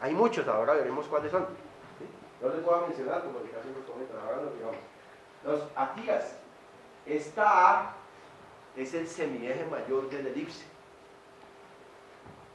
Hay muchos, ahora veremos cuáles son. ¿Sí? No les voy a mencionar, como casi nos comentan, ahora los digamos. Los Artigas. Esta A es el semieje mayor del elipse.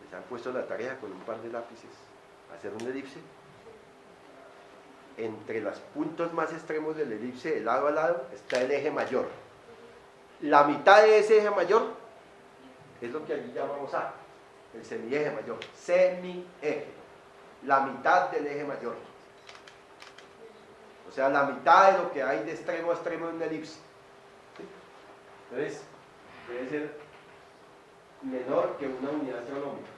Les han puesto la tarea con un par de lápices hacer un elipse. Entre los puntos más extremos del elipse, de lado a lado, está el eje mayor. La mitad de ese eje mayor es lo que allí llamamos A, el semieje mayor. Semieje. La mitad del eje mayor. O sea, la mitad de lo que hay de extremo a extremo en una elipse. ¿Sí? Entonces, debe ser menor que una unidad astronómica.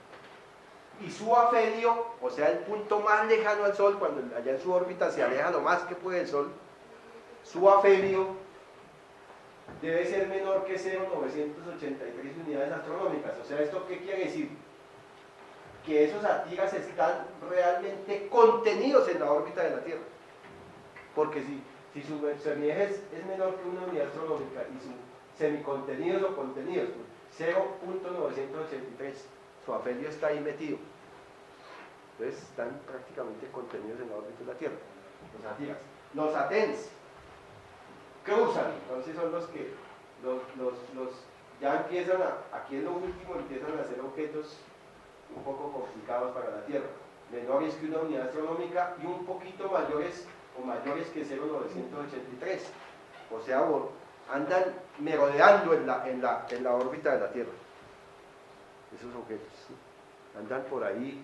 Y su afelio, o sea, el punto más lejano al Sol, cuando allá en su órbita se aleja lo más que puede del Sol, su afelio debe ser menor que 0,983 unidades astronómicas. O sea, ¿esto qué quiere decir? Que esos Artigas están realmente contenidos en la órbita de la Tierra. Porque si su semieje es menor que una unidad astronómica y sus semicontenidos o contenidos, 0,983, su afelio está ahí metido. Entonces están prácticamente contenidos en la órbita de la Tierra, los Artigas. Los Atens cruzan, entonces son los que ya empiezan aquí en lo último empiezan a ser objetos un poco complicados para la Tierra, menores que una unidad astronómica y un poquito mayores que 0,983. O sea, andan merodeando en la órbita de la Tierra. Esos objetos, ¿sí? Andan por ahí,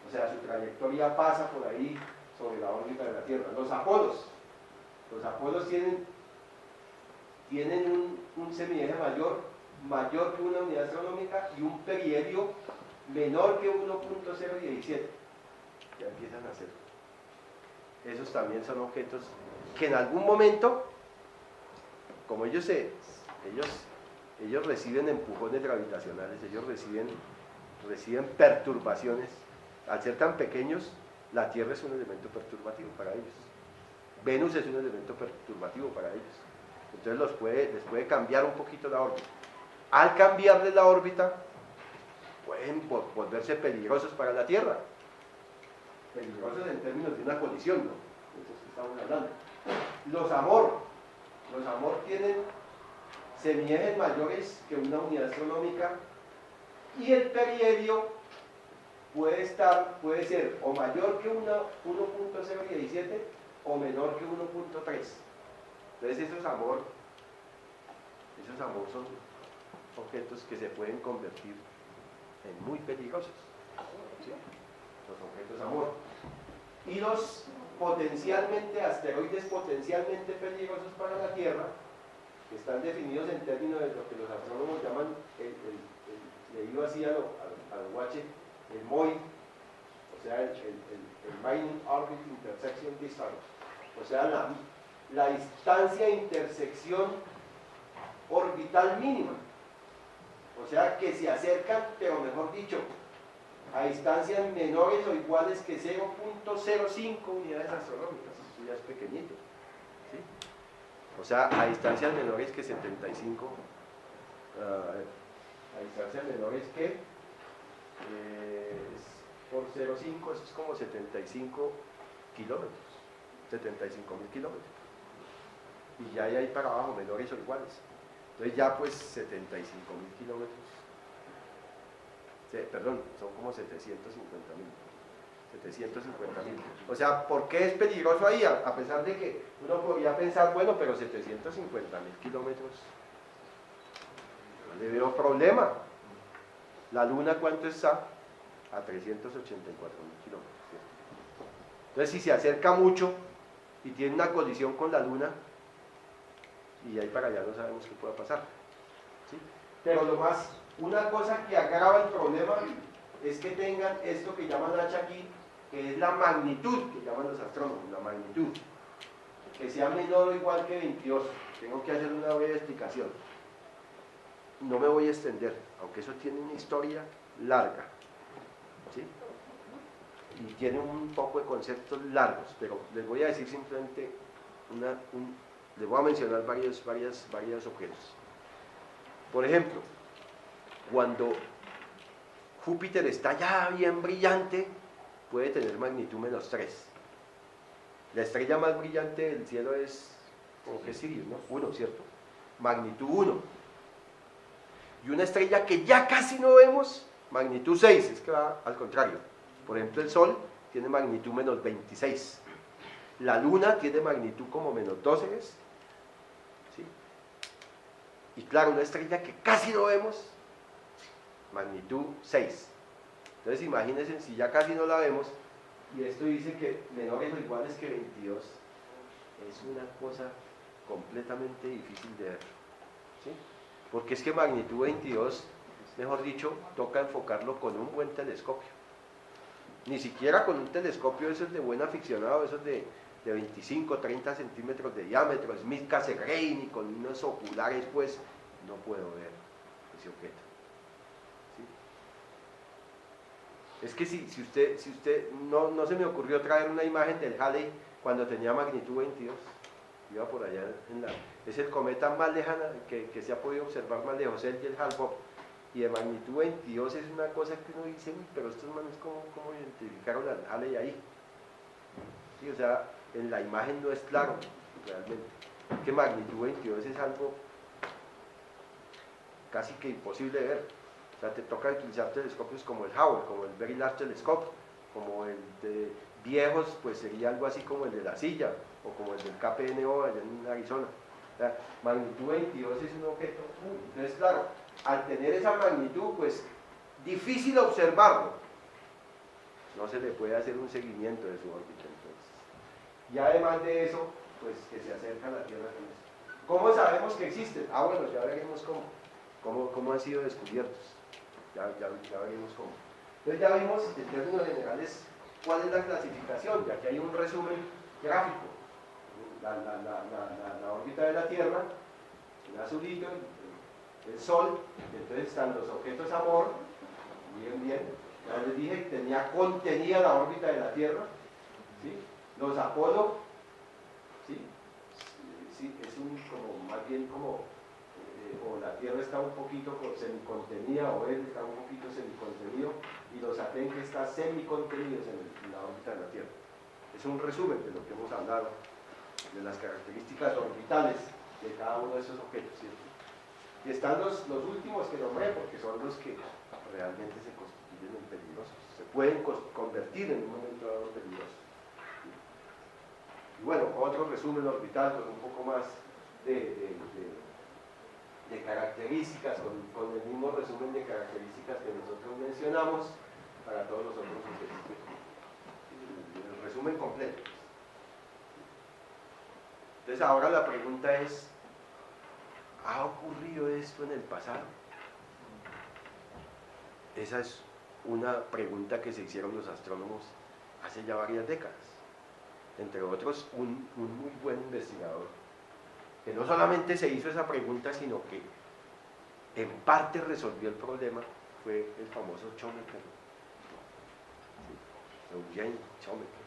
o sea, su trayectoria pasa por ahí sobre la órbita de la Tierra. Los Apolos tienen un semieje mayor que una unidad astronómica y un perihelio menor que 1.017. Ya empiezan a ser. Esos también son objetos que en algún momento, como ellos reciben empujones gravitacionales, ellos reciben perturbaciones. Al ser tan pequeños, la Tierra es un elemento perturbativo para ellos. Venus es un elemento perturbativo para ellos. Entonces les puede cambiar un poquito la órbita. Al cambiarles la órbita, pueden volverse peligrosos para la Tierra. Peligrosos en términos de una colisión, ¿no? Eso es que estamos hablando. Los Amor tienen semiejes mayores que una unidad astronómica y el perihelio puede ser o mayor que 1.017 o menor que 1.3. Entonces esos amor son objetos que se pueden convertir en muy peligrosos, ¿sí? Los objetos amor. Y los asteroides potencialmente peligrosos para la Tierra, que están definidos en términos de lo que los astrónomos llaman, leído así a lo guache, el MOI, o sea, el Main Orbit Intersection Distance, o sea, la distancia de intersección orbital mínima, o sea, que se acercan, pero mejor dicho, a distancias menores o iguales que 0.05 unidades astronómicas, eso ya es pequeñito, ¿sí? O sea, a distancias menores que 75, a distancias menores que por 0.5, eso es como 75 kilómetros, 75.000 kilómetros. Y ya hay ahí para abajo menores o iguales. Entonces ya pues 75.000 kilómetros, perdón, son como 750.000. O sea, ¿por qué es peligroso ahí? A pesar de que uno podría pensar, bueno, pero 750.000 kilómetros, no le veo problema. La Luna, ¿cuánto está? A 384.000 kilómetros. Entonces, si se acerca mucho y tiene una colisión con la Luna, y ahí para allá no sabemos qué pueda pasar, ¿sí? Pero una cosa que agrava el problema es que tengan esto que llaman H aquí, que es la magnitud, que llaman los astrónomos, la magnitud, que sea menor o igual que 22. Tengo que hacer una breve explicación. No me voy a extender, aunque eso tiene una historia larga, ¿sí? Y tiene un poco de conceptos largos, pero les voy a decir simplemente les voy a mencionar varios objetos. Por ejemplo, cuando Júpiter está ya bien brillante, puede tener magnitud -3. La estrella más brillante del cielo es, como que es Sirius, ¿no? 1, ¿cierto? Magnitud 1. Y una estrella que ya casi no vemos, magnitud 6, es que va al contrario. Por ejemplo, el Sol tiene magnitud -26. La Luna tiene magnitud como -12, ¿sí? Y claro, una estrella que casi no vemos, magnitud 6. Entonces imagínense si ya casi no la vemos, y esto dice que menores o iguales que 22, es una cosa completamente difícil de ver, ¿sí? Porque es que magnitud 22, mejor dicho, toca enfocarlo con un buen telescopio. Ni siquiera con un telescopio esos de buen aficionado, esos de 25, 30 centímetros de diámetro, Smith Cassegrain, y con unos oculares, pues no puedo ver ese objeto, ¿sí? Es que si usted no se me ocurrió traer una imagen del Halley cuando tenía magnitud 22, iba por allá es el cometa más lejano que se ha podido observar más lejos, el y el Hale-Bopp, y de magnitud 22 es una cosa que uno dice, uy, pero estos manos ¿cómo identificaron al Halley ahí? Sí, o sea, en la imagen no es claro realmente, que magnitud 22 es algo casi que imposible de ver. O sea, te toca utilizar telescopios como el Hubble, como el Very Large Telescope, como el de viejos, pues sería algo así como el de la silla, o como el del KPNO allá en Arizona. O sea, magnitud 22 es un objeto, entonces claro, al tener esa magnitud, pues difícil observarlo, no se le puede hacer un seguimiento de su órbita. Entonces, y además de eso, pues que se acerca a la Tierra con eso. ¿Cómo sabemos que existen? Ah, bueno, ya veremos cómo han sido descubiertos, ya veremos cómo. Entonces ya vimos en términos generales cuál es la clasificación, ya que hay un resumen gráfico. La órbita de la Tierra, el azulito, el Sol, entonces están los objetos Amor, bien, ya les dije, contenía la órbita de la Tierra, ¿sí? Los Apolo, ¿sí? Es más bien como, o la Tierra está un poquito semicontenida, o él está un poquito semicontenido, y los Aten que están semicontenidos en la órbita de la Tierra. Es un resumen de lo que hemos hablado, de las características orbitales de cada uno de esos objetos, ¿cierto? Y están los últimos que nombré, porque son los que realmente se constituyen en peligrosos, se pueden convertir en un momento dado peligrosos. Y bueno, otro resumen orbital con un poco más de características, con el mismo resumen de características que nosotros mencionamos para todos los otros objetos. El resumen completo. Entonces ahora la pregunta es, ¿ha ocurrido esto en el pasado? Esa es una pregunta que se hicieron los astrónomos hace ya varias décadas. Entre otros, un muy buen investigador, que no solamente se hizo esa pregunta, sino que en parte resolvió el problema, fue el famoso Shoemaker, Eugene Shoemaker,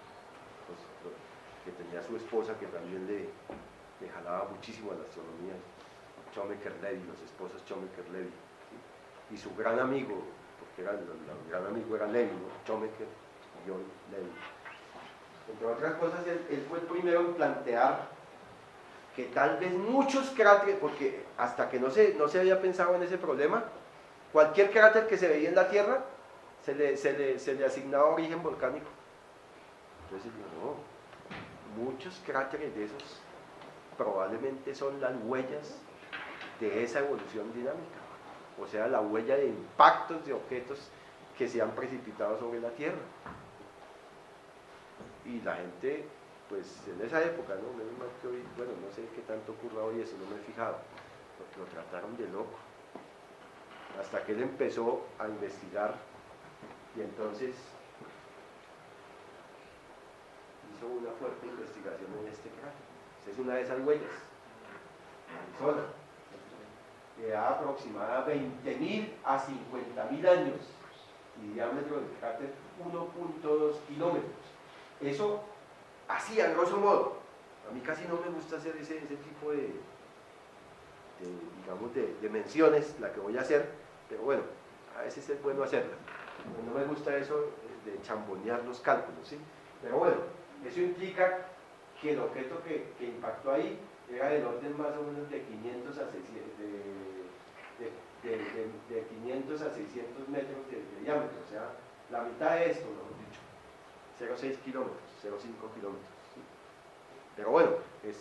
que tenía su esposa que también le jalaba muchísimo a la astronomía, Shoemaker-Levy, los esposos Shoemaker-Levy, ¿sí? Y su gran amigo, porque el gran amigo era Levy, ¿no? Shoemaker, John Levy. Entre otras cosas, él fue el primero en plantear que tal vez muchos cráteres, porque hasta que no se había pensado en ese problema, cualquier cráter que se veía en la Tierra se le asignaba origen volcánico. Entonces digo, no, muchos cráteres de esos probablemente son las huellas de esa evolución dinámica, o sea, la huella de impactos de objetos que se han precipitado sobre la Tierra. Y la gente, pues en esa época, ¿no? Menos mal que hoy, bueno, no sé qué tanto ocurra hoy, eso no me he fijado, lo trataron de loco, hasta que él empezó a investigar, y entonces hizo una fuerte investigación en este cráter. Esa es una de esas huellas, Arizona, que da aproximadamente 20.000 a 50.000 años, y diámetro del cráter 1.2 kilómetros. Eso así, a grosso modo. A mí casi no me gusta hacer ese tipo digamos, de menciones, la que voy a hacer, pero bueno, a veces es bueno hacerla. No me gusta eso de chambonear los cálculos, ¿sí? Pero bueno, eso implica que el objeto que impactó ahí era del orden más o menos de 500 a 600, de 500 a 600 metros de diámetro, o sea, la mitad de esto, mejor dicho, 0,6 kilómetros, 0,5 kilómetros. ¿Sí? Pero bueno,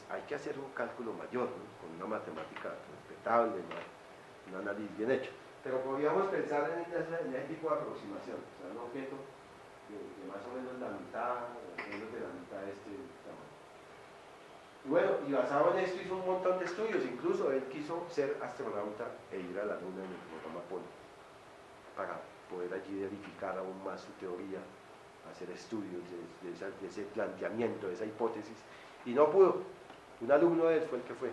hay que hacer un cálculo mayor, ¿no? Con una matemática respetable, un análisis bien hecho. Pero podríamos pensar en ese tipo de aproximación, o sea, un objeto de más o menos la mitad, o menos de la mitad de este tamaño. Y bueno, y basado en esto hizo un montón de estudios, incluso él quiso ser astronauta e ir a la Luna en el programa Apolo, para poder allí verificar aún más su teoría, hacer estudios de ese planteamiento, de esa hipótesis, y no pudo. Un alumno de él fue el que fue.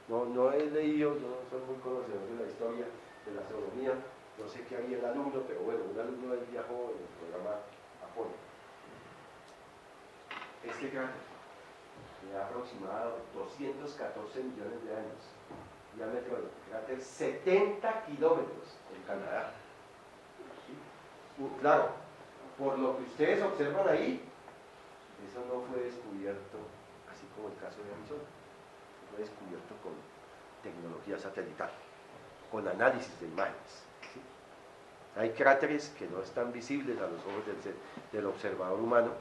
No he leído, no soy muy conocedor de la historia de la astronomía, no sé qué había el alumno, pero bueno, un alumno de él viajó en el programa Apolo. Este cráter de aproximado 214 millones de años, diámetro del cráter 70 kilómetros en Canadá. ¿Sí? Claro, por lo que ustedes observan ahí, eso no fue descubierto así como el caso de Arizona, fue descubierto con tecnología satelital, con análisis de imágenes. ¿Sí? Hay cráteres que no están visibles a los ojos del observador humano,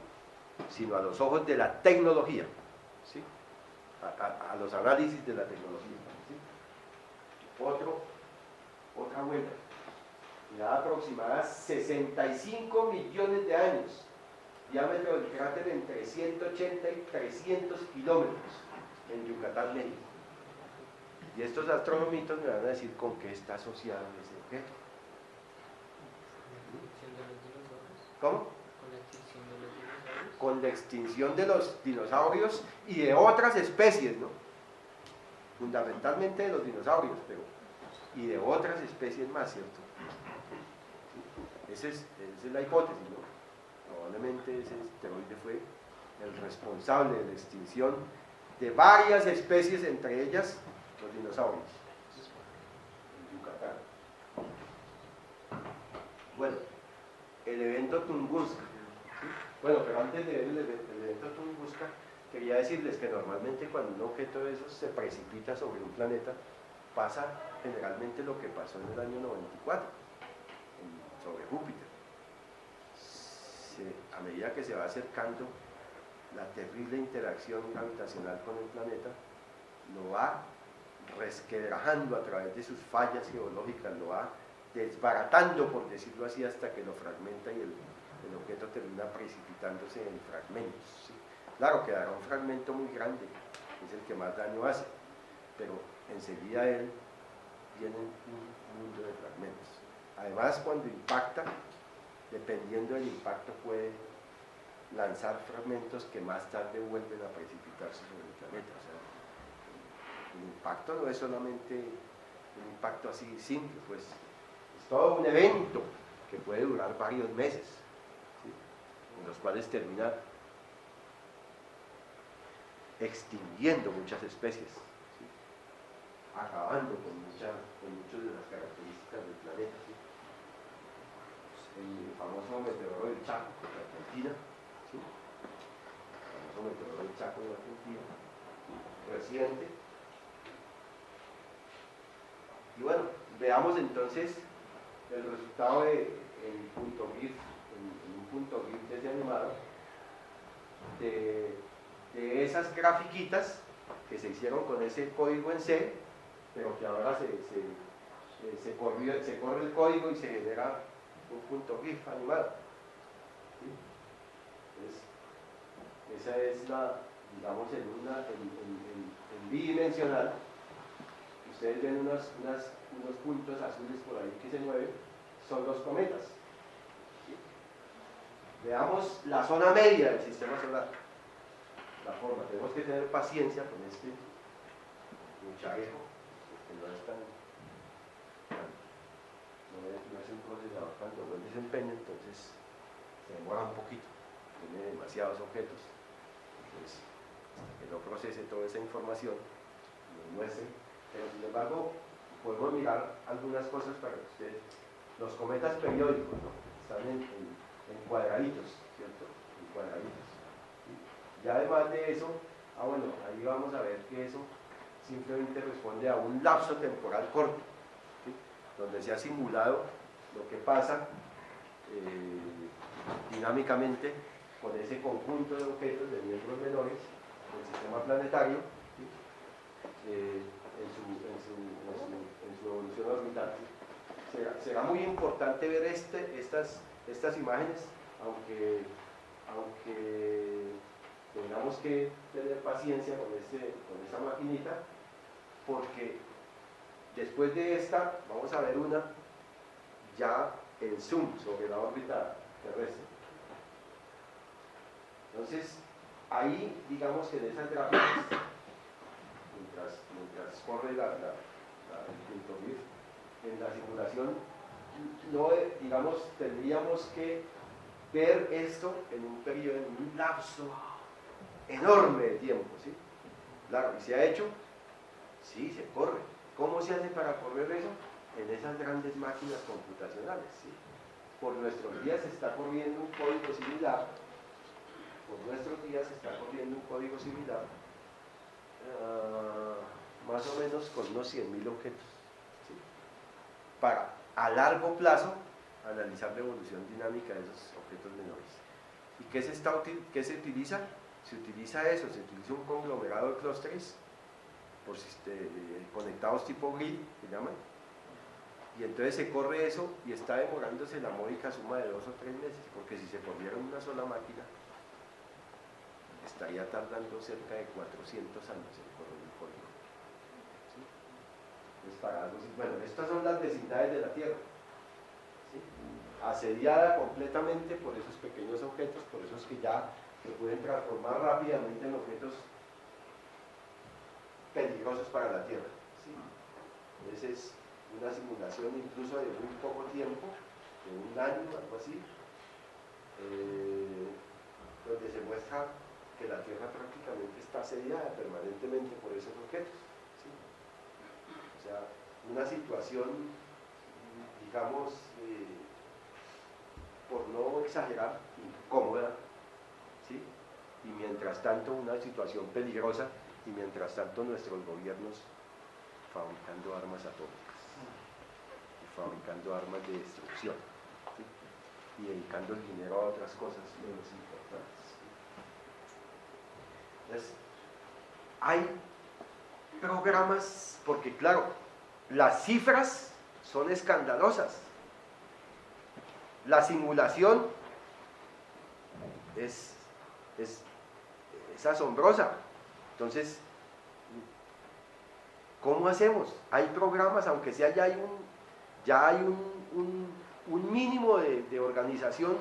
sino a los ojos de la tecnología, ¿sí? a los análisis de la tecnología. ¿Sí? Otra vuelta, edad aproximada 65 millones de años, diámetro del cráter entre 180 y 300 kilómetros en Yucatán, México. Y estos astronomitos me van a decir con qué está asociado ese objeto. ¿Cómo? Con la extinción de los dinosaurios y de otras especies, ¿no? Fundamentalmente de los dinosaurios, pero y de otras especies más, ¿cierto? Esa es la hipótesis, ¿no? Probablemente ese asteroide fue el responsable de la extinción de varias especies, entre ellas los dinosaurios, en Yucatán. Bueno, el evento Tunguska. Bueno, pero antes de ver el evento Tunguska, quería decirles que normalmente cuando un objeto de esos se precipita sobre un planeta, pasa generalmente lo que pasó en el año 94, sobre Júpiter. A medida que se va acercando la terrible interacción gravitacional con el planeta, lo va resquebrajando a través de sus fallas geológicas, lo va desbaratando, por decirlo así, hasta que lo fragmenta y el objeto termina precipitándose en fragmentos. ¿Sí? Claro, quedará un fragmento muy grande, es el que más daño hace, pero enseguida él viene un mundo de fragmentos. Además, cuando impacta, dependiendo del impacto, puede lanzar fragmentos que más tarde vuelven a precipitarse sobre el planeta. O sea, el impacto no es solamente un impacto así simple, pues es todo un evento que puede durar varios meses, ¿sí? En los cuales termina extinguiendo muchas especies, ¿sí? Acabando con muchas de las características del planeta. ¿Sí? El famoso meteoro del Chaco de Argentina, ¿sí? El famoso meteoro del Chaco de Argentina, reciente. Y bueno, veamos entonces el resultado en punto GIF, en un punto GIF desanimado de esas grafiquitas que se hicieron con ese código en C, pero que ahora se corre el código y se genera un punto GIF animado. ¿Sí? Entonces, esa es la, digamos, en bidimensional. Ustedes ven unos puntos azules por ahí que se mueven, son los cometas. ¿Sí? Veamos la zona media del sistema solar. La forma, tenemos que tener paciencia con este muchacho, que no es tan no es un procesador tanto buen desempeño, entonces se demora un poquito, tiene demasiados objetos, entonces hasta que no procese toda esa información, nos muestre, pero sin embargo podemos mirar algunas cosas para que ustedes, los cometas periódicos, ¿no? están en cuadraditos, ¿cierto? En cuadraditos. ¿Sí? Y además de eso, bueno, ahí vamos a ver que eso simplemente responde a un lapso temporal corto, ¿sí? Donde se ha simulado lo que pasa dinámicamente con ese conjunto de objetos de miembros menores del sistema planetario, ¿sí? En su evolución orbital. Será muy importante ver estas imágenes, aunque tengamos que tener paciencia con esta maquinita, porque después de esta vamos a ver una ya en zoom sobre la órbita terrestre. Entonces, ahí digamos que en esas gráficas, mientras corre el punto GIF, en la simulación, no, digamos, tendríamos que ver esto en un periodo, en un lapso enorme de tiempo, ¿sí? Claro, ¿y se ha hecho? Sí, se corre. ¿Cómo se hace para correr eso? En esas grandes máquinas computacionales, ¿sí? Por nuestros días se está corriendo un código similar, más o menos con unos 100.000 objetos, ¿sí? Para, a largo plazo, analizar la evolución dinámica de esos objetos menores. ¿Y qué se utiliza? Se utiliza un conglomerado de clústeres conectados tipo grid, se llaman, y entonces se corre eso y está demorándose la módica suma de 2 o 3 meses, porque si se corriera en una sola máquina, estaría tardando cerca de 400 años en correr el código. ¿Sí? Bueno, estas son las vecindades de la Tierra, ¿sí? Asediada completamente por esos pequeños objetos, por esos que ya se pueden transformar rápidamente en objetos peligrosos para la Tierra, ¿sí? Esa es una simulación incluso de muy poco tiempo, de un año, algo así, donde se muestra que la Tierra prácticamente está asediada permanentemente por esos objetos, ¿sí? O sea, una situación, digamos, por no exagerar, incómoda, ¿sí? Y mientras tanto una situación peligrosa, y mientras tanto nuestros gobiernos fabricando armas atómicas y fabricando armas de destrucción, ¿sí? Y dedicando el dinero a otras cosas menos importantes. Entonces, hay programas, porque claro, las cifras son escandalosas, la simulación es asombrosa. Entonces, ¿cómo hacemos? Hay programas, aunque sea ya hay un mínimo de organización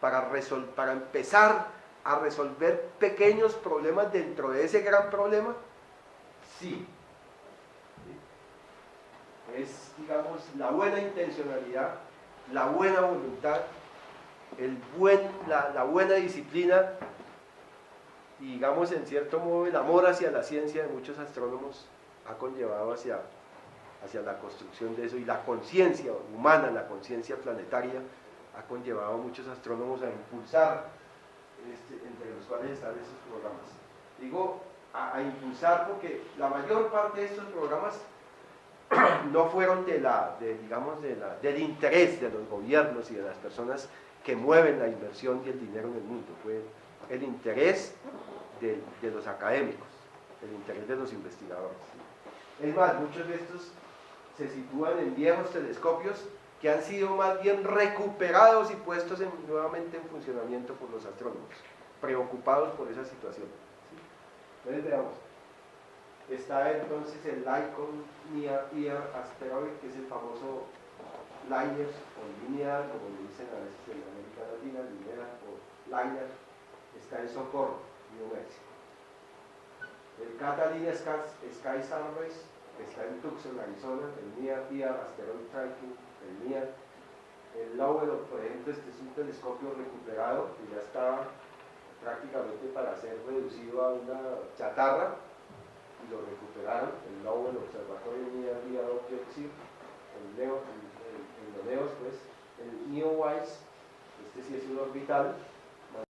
para empezar a resolver pequeños problemas dentro de ese gran problema. Sí. Es, digamos, la buena intencionalidad, la buena voluntad, la buena disciplina y, digamos, en cierto modo, el amor hacia la ciencia de muchos astrónomos ha conllevado hacia la construcción de eso, y la conciencia humana, la conciencia planetaria, ha conllevado a muchos astrónomos a impulsar, entre los cuales están esos programas. Digo, a impulsar porque la mayor parte de estos programas no fueron del interés de los gobiernos y de las personas que mueven la inversión y el dinero en el mundo. Fue el interés de los académicos, el interés de los investigadores. Es más, muchos de estos se sitúan en viejos telescopios que han sido más bien recuperados y puestos nuevamente en funcionamiento por los astrónomos, preocupados por esa situación. ¿Sí? Entonces veamos. Está entonces el LICON Near Ear Asteroid, que es el famoso LINER o linear, como le dicen a veces en América Latina, linear o LINER. Está en Socorro, New Mexico. El Catalina Sky Sunrise, que está en Tucson, Arizona. El Near Ear Asteroid Tracking, el NEAR. El Lowell, por ejemplo, este es un telescopio recuperado que ya está prácticamente para ser reducido a una chatarra, y lo recuperaron. El Lowell Observatory Near Ear Objective, el NEOS, pues, el NEOWISE, este sí es un orbital,